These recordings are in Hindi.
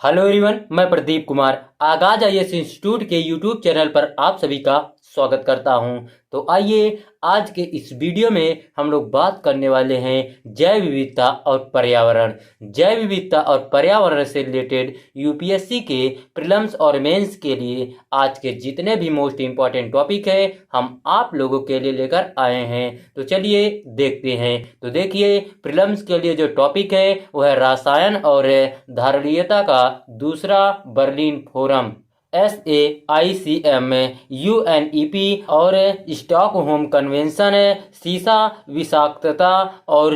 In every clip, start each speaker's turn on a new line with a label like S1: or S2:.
S1: हेलो एवरीवन, मैं प्रदीप कुमार आगाज आईएएस इंस्टीट्यूट के यूट्यूब चैनल पर आप सभी का स्वागत करता हूं। तो आइए आज के इस वीडियो में हम लोग बात करने वाले हैं जैव विविधता और पर्यावरण। जैव विविधता और पर्यावरण से रिलेटेड यूपीएससी के प्रीलिम्स और मेंस के लिए आज के जितने भी मोस्ट इम्पॉर्टेंट टॉपिक है हम आप लोगों के लिए लेकर आए हैं। तो चलिए देखते हैं। तो देखिए, प्रीलिम्स के लिए जो टॉपिक है वो है रसायन और धारणीयता का दूसरा बर्लिन फोरम SAICM, UNEP और स्टॉकहोम कन्वेंशन, सीसा विषाक्तता और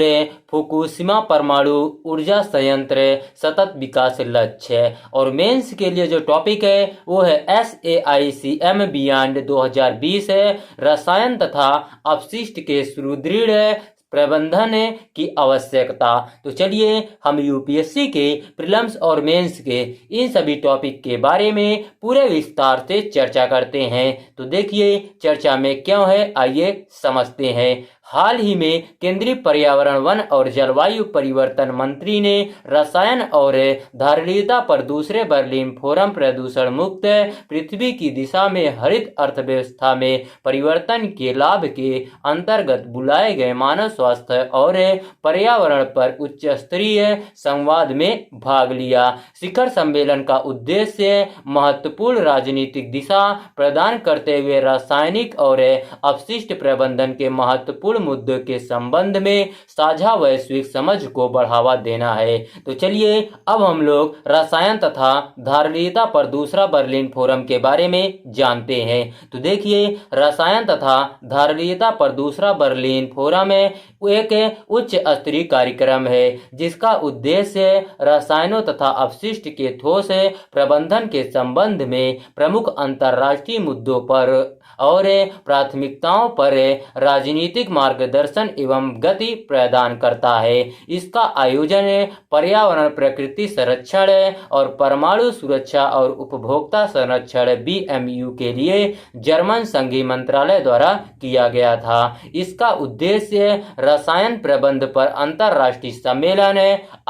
S1: फुकुशिमा परमाणु ऊर्जा संयंत्र सतत विकास लक्ष्य। और मेंस के लिए जो टॉपिक है वो है SAICM बियॉन्ड 2020 है, रसायन तथा अपशिष्ट के सुदृढ़ प्रबंधन की आवश्यकता। तो चलिए हम यूपीएससी के प्रीलिम्स और मेंस के इन सभी टॉपिक के बारे में पूरे विस्तार से चर्चा करते हैं। तो देखिए चर्चा में क्यों है, आइए समझते हैं। हाल ही में केंद्रीय पर्यावरण, वन और जलवायु परिवर्तन मंत्री ने रसायन और धारणीयता पर दूसरे बर्लिन फोरम प्रदूषण मुक्त पृथ्वी की दिशा में हरित अर्थव्यवस्था में परिवर्तन के लाभ के अंतर्गत बुलाए गए मानव स्वास्थ्य और पर्यावरण पर उच्च स्तरीय संवाद में भाग लिया। शिखर सम्मेलन का उद्देश्य महत्वपूर्ण राजनीतिक दिशा प्रदान करते हुए रासायनिक और अपशिष्ट प्रबंधन के महत्वपूर्ण मुद्दों के संबंध में साझा वैश्विक समझ को बढ़ावा देना है। तो चलिए अब हम लोग रसायन तथा धारणीयता पर दूसरा बर्लिन फोरम के बारे में जानते हैं। तो देखिए, रसायन तथा धारणीयता पर दूसरा बर्लिन फोरम एक उच्च स्तरीय कार्यक्रम है जिसका उद्देश्य रसायनों तथा अपशिष्ट के ठोस प्रबंधन के संबंध में प्रमुख अंतर्राष्ट्रीय मुद्दों पर और प्राथमिकताओं पर राजनीतिक मार्गदर्शन एवं गति प्रदान करता है। इसका आयोजन पर्यावरण, प्रकृति संरक्षण और परमाणु सुरक्षा और उपभोक्ता संरक्षण BMU के लिए जर्मन संघीय मंत्रालय द्वारा किया गया था। इसका उद्देश्य रसायन प्रबंध पर अंतर्राष्ट्रीय सम्मेलन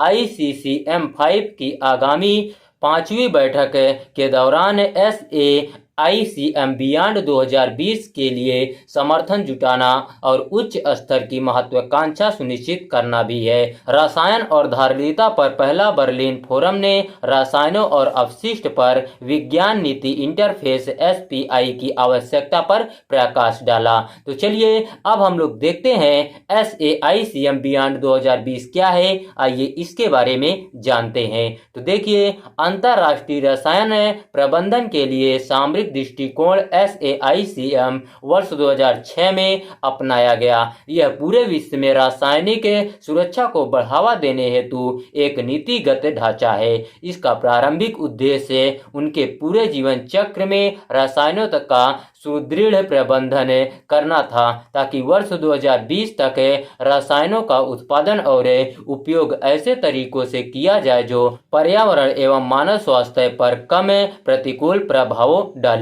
S1: ICCM5 की आगामी 5वीं बैठक के दौरान SAICM बियॉन्ड 2020 के लिए समर्थन जुटाना और उच्च स्तर की महत्वाकांक्षा सुनिश्चित करना भी है। रसायन और धारणीयता पर पहला बर्लिन फोरम ने रसायनों और अपशिष्ट पर विज्ञान नीति इंटरफेस SPI की आवश्यकता पर प्रकाश डाला। तो चलिए अब हम लोग देखते हैं SAICM बियॉन्ड 2020 क्या है, आइए इसके बारे में जानते हैं। तो देखिए, अंतर्राष्ट्रीय रसायन प्रबंधन के लिए सामरिक दृष्टिकोण SAICM वर्ष 2006 में अपनाया गया। यह पूरे विश्व में रासायनिक सुरक्षा को बढ़ावा देने हेतु एक नीतिगत ढांचा है। इसका प्रारंभिक उद्देश्य उनके पूरे जीवन चक्र में रसायनों तक का सुदृढ़ प्रबंधन करना था ताकि वर्ष 2020 तक रसायनों का उत्पादन और उपयोग ऐसे तरीकों से किया जाए जो पर्यावरण एवं मानव स्वास्थ्य पर कम प्रतिकूल प्रभाव डाले।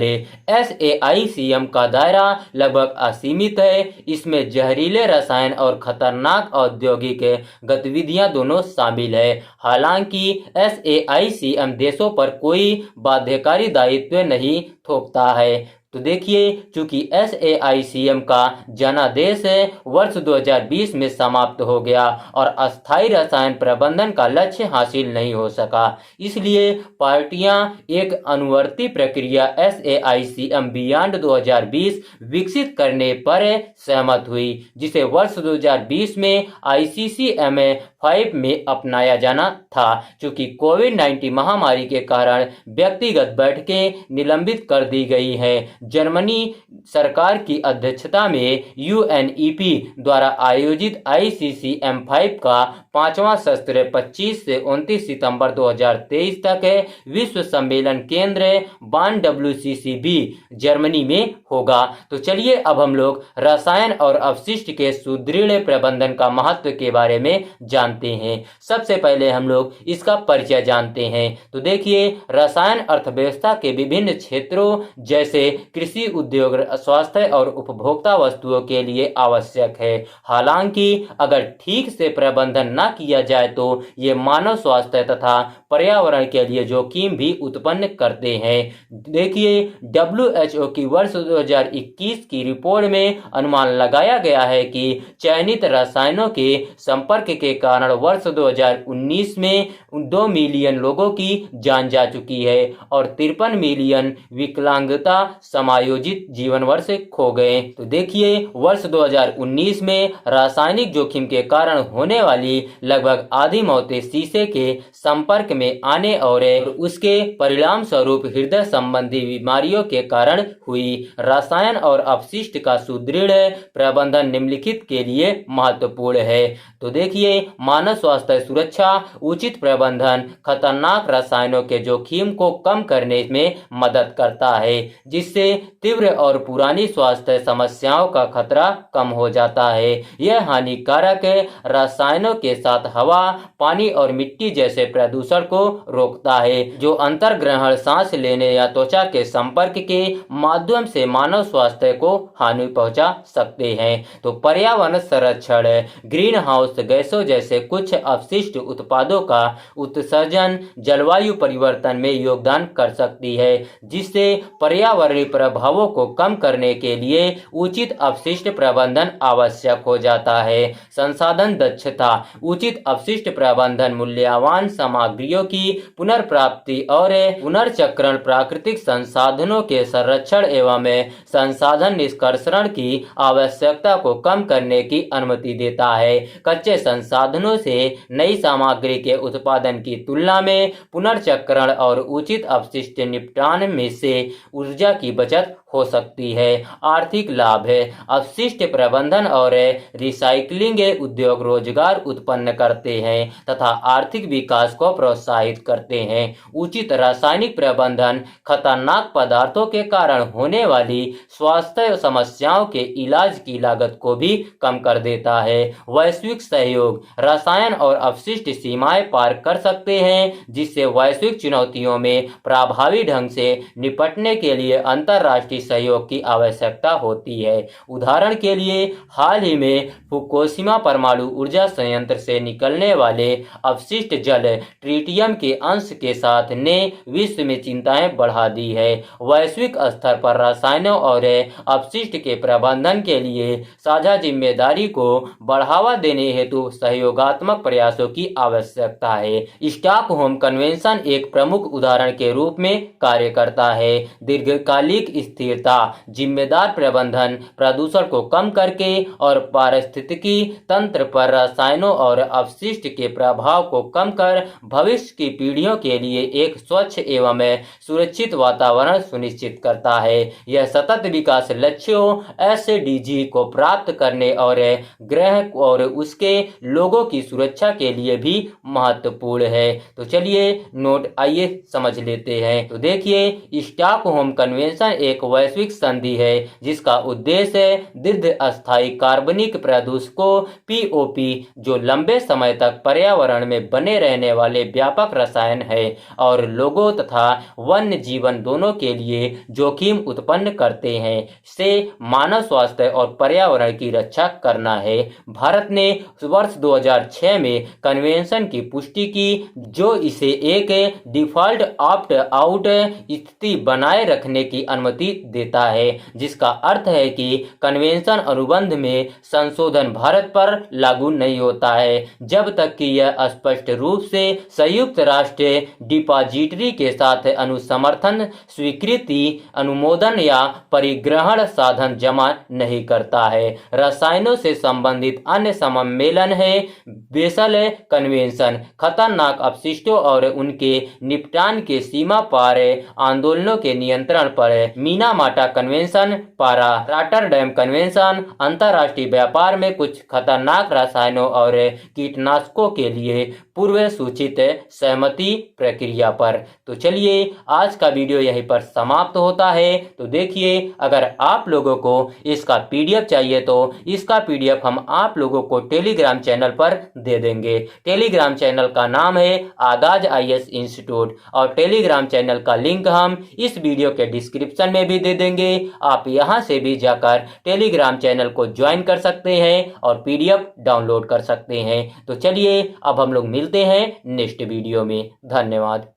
S1: SAICM का दायरा लगभग असीमित है। इसमें जहरीले रसायन और खतरनाक औद्योगिक गतिविधियां दोनों शामिल है। हालांकि SAICM देशों पर कोई बाध्यकारी दायित्व नहीं थोपता है। तो देखिए, चूंकि SAICM का जनादेश वर्ष 2020 में समाप्त हो गया और अस्थायी रसायन प्रबंधन का लक्ष्य हासिल नहीं हो सका, इसलिए पार्टियां एक अनुवर्ती प्रक्रिया SAICM बियॉन्ड 2020 विकसित करने पर सहमत हुई, जिसे वर्ष 2020 में ICCM5 में अपनाया जाना था। चूंकि कोविड-19 महामारी के कारण व्यक्तिगत बैठकें निलंबित कर दी गई हैं, जर्मनी सरकार की अध्यक्षता में UNEP द्वारा आयोजित ICCM5 का 5वां सत्र 25 से 29 सितंबर 2023 तक विश्व सम्मेलन केंद्र बान WCCB जर्मनी में होगा। तो चलिए अब हम लोग रसायन और अपशिष्ट के सुदृढ़ प्रबंधन का महत्व के बारे में जानते जानते हैं। सबसे पहले हम लोग इसका परिचय जानते हैं। तो देखिए, रसायन अर्थव्यवस्था के विभिन्न क्षेत्रों जैसे कृषि, उद्योग, स्वास्थ्य और उपभोक्ता वस्तुओं के लिए आवश्यक है। हालांकि अगर ठीक से प्रबंधन न किया जाए तो ये मानव स्वास्थ्य तथा पर्यावरण के लिए जोखिम भी उत्पन्न करते हैं। देखिए, WHO की वर्ष 2021 की रिपोर्ट में अनुमान लगाया गया है कि चयनित रसायनों के संपर्क के कारण वर्ष 2019 में 2 मिलियन लोगों की जान जा चुकी है और 53 मिलियन विकलांगता समायोजित जीवन वर्ष खो गए। तो देखिए, वर्ष 2019 में रासायनिक जोखिम के कारण होने वाली लगभग आधी मौतें शीशे के संपर्क में आने और उसके परिणाम स्वरूप हृदय संबंधी बीमारियों के कारण हुई। रसायन और अपशिष्ट का सुदृढ़ प्रबंधन निम्नलिखित के लिए महत्वपूर्ण है। तो देखिए, मानव स्वास्थ्य सुरक्षा, उचित प्रबंधन खतरनाक रसायनों के जोखिम को कम करने में मदद करता है, जिससे तीव्र और पुरानी स्वास्थ्य समस्याओं का खतरा कम हो जाता है। यह हानिकारक रसायनों के साथ हवा, पानी और मिट्टी जैसे प्रदूषण को रोकता है, जो अंतर्ग्रहण, सांस लेने या त्वचा के संपर्क के माध्यम से मानव स्वास्थ्य को हानि पहुंचा सकते हैं। तो पर्यावरण संरक्षण, ग्रीन हाउस गैसों जैसे कुछ अपशिष्ट उत्पादों का उत्सर्जन जलवायु परिवर्तन में योगदान कर सकती है, जिससे पर्यावरणीय प्रभावों को कम करने के लिए उचित अपशिष्ट प्रबंधन आवश्यक हो जाता है। संसाधन दक्षता, उचित अपशिष्ट प्रबंधन मूल्यवान सामग्रियों की पुनर्प्राप्ति और पुनर्चक्रण, प्राकृतिक संसाधनों के संरक्षण एवं संसाधन निष्कर्षण की आवश्यकता को कम करने की अनुमति देता है। कच्चे संसाधनों से नई सामग्री के उत्पादन की तुलना में पुनर्चक्रण और उचित अपशिष्ट निपटान में से ऊर्जा की बचत हो सकती है। आर्थिक लाभ है, अपशिष्ट प्रबंधन और रिसाइकलिंग उद्योग रोजगार उत्पन्न करते हैं तथा आर्थिक विकास को प्रोत्साहित करते हैं। उचित रासायनिक प्रबंधन खतरनाक पदार्थों के कारण होने वाली स्वास्थ्य समस्याओं के इलाज की लागत को भी कम कर देता है। वैश्विक सहयोग, रसायन और अपशिष्ट सीमाएं पार कर सकते हैं, जिससे वैश्विक चुनौतियों में प्रभावी ढंग से निपटने के लिए अंतर्राष्ट्रीय सहयोग की आवश्यकता होती है। उदाहरण के लिए, हाल ही में फुकुशिमा परमाणु ऊर्जा संयंत्र से निकलने वाले अपशिष्ट जल ट्रिटियम के अंश के साथ ने विश्व में चिंताएं बढ़ा दी है। वैश्विक स्तर पर रसायनों और अपशिष्ट के प्रबंधन के लिए साझा जिम्मेदारी को बढ़ावा देने हेतु सहयोगात्मक प्रयासों की आवश्यकता है। स्टॉकहोम कन्वेंशन एक प्रमुख उदाहरण के रूप में कार्य करता है। दीर्घकालिक स्थिरता, जिम्मेदार प्रबंधन, प्रदूषण को कम करके और पारिस्थितिकी तंत्र पर रसायनों और अपशिष्ट के प्रभाव को कम कर भविष्य की पीढ़ियों के लिए एक स्वच्छ एवं सुरक्षित वातावरण सुनिश्चित करता है। यह सतत विकास लक्ष्यों SDG को प्राप्त करने और ग्रह और उसके लोगों की सुरक्षा के लिए भी महत्वपूर्ण है। तो चलिए नोट आइए समझ लेते हैं। तो देखिए, स्टॉकहोम कन्वेंशन एक वैश्विक संधि है जिसका उद्देश्य दीर्घ अस्थायी कार्बनिक प्रदूषकों POP, जो लंबे समय तक पर्यावरण में बने रहने वाले व्यापक रसायन है और लोगों तथा वन्य जीवन दोनों के लिए जोखिम उत्पन्न करते हैं, से मानव स्वास्थ्य और पर्यावरण की रक्षा करना है। भारत ने वर्ष 2006 में कन्वेंशन की पुष्टि की, जो इसे एक डिफॉल्ट ऑप्ट आउट स्थिति बनाए रखने की अनुमति देता है, जिसका अर्थ है कि कन्वेंशन अनुबंध में संशोधन भारत पर लागू नहीं होता है जब तक कि यह स्पष्ट रूप से संयुक्त राष्ट्र डिपॉजिटरी के साथ अनुसमर्थन, स्वीकृति, अनुमोदन या परिग्रहण साधन जमा नहीं करता है। रसायनों से संबंधित अन्य सम्मेलन है बेसल कन्वेंशन, खतरनाक अपशिष्टों और उनके निपटान के सीमा पार आंदोलनों के नियंत्रण पर मिनामाटा कन्वेंशन, पारा रॉटरडैम कन्वेंशन, अंतर्राष्ट्रीय व्यापार में कुछ खतरनाक रसायनों और कीटनाशकों के लिए पूर्व सूचित सहमति प्रक्रिया पर। तो चलिए आज का वीडियो यहीं पर समाप्त होता है। तो देखिए, अगर आप लोगों को इसका PDF चाहिए तो इसका PDF हम आप लोगों को टेलीग्राम चैनल पर दे देंगे। टेलीग्राम चैनल का नाम है आगाज आईएएस इंस्टीट्यूट और टेलीग्राम चैनल का लिंक हम इस वीडियो के डिस्क्रिप्शन में भी दे देंगे। आप यहां से भी जाकर टेलीग्राम चैनल को ज्वाइन कर सकते हैं और पीडीएफ डाउनलोड कर सकते हैं। तो चलिए अब हम लोग मिलते हैं नेक्स्ट वीडियो में। धन्यवाद।